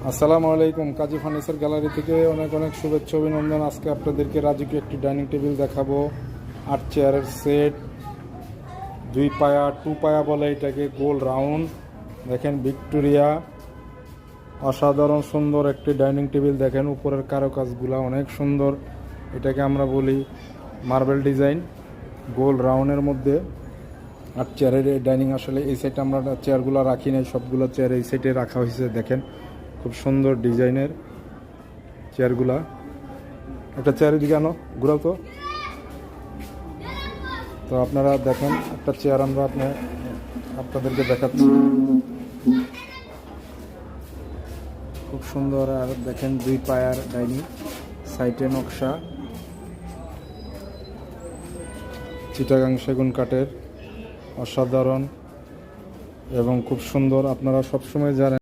আসসালামু আলাইকুম। কাজী furniture gallery থেকে অনেক অনেক শুভেচ্ছা অভিনন্দন। আজকে আপনাদেরকে রাজকীয় একটি ডাইনিং টেবিল দেখাবো। 8 চেয়ারের সেট, 2 পায়া, 2 পায়া বলে এটাকে, গোল রাউন্ড। দেখেন ভিক্টোরিয়া, অসাধারণ সুন্দর একটি ডাইনিং টেবিল। দেখেন উপরের কারুকাজগুলো অনেক সুন্দর। এটাকে আমরা বলি মার্বেল ডিজাইন, গোল রাউন্ডের মধ্যে 8 চেয়ারের এই ডাইনিং। আসলে এই সাইডে আমরা চেয়ারগুলো রাখি নাই, সবগুলো চেয়ার এই সাইডে রাখা হয়েছে। দেখেন খুব সুন্দর ডিজাইনের চেয়ারগুলা। একটা চেয়ারের দিকে আনো, ঘুরাও তো। তো আপনারা দেখেন একটা চেয়ার আমরা আপনাদেরকে দেখাচ্ছি, খুব সুন্দর। আর দেখেন 2 পায়ার ডাইনিং, সাইটে নকশা, চিটাগাং সেগুন কাঠের, অসাধারণ এবং খুব সুন্দর। আপনারা সবসময় জানেন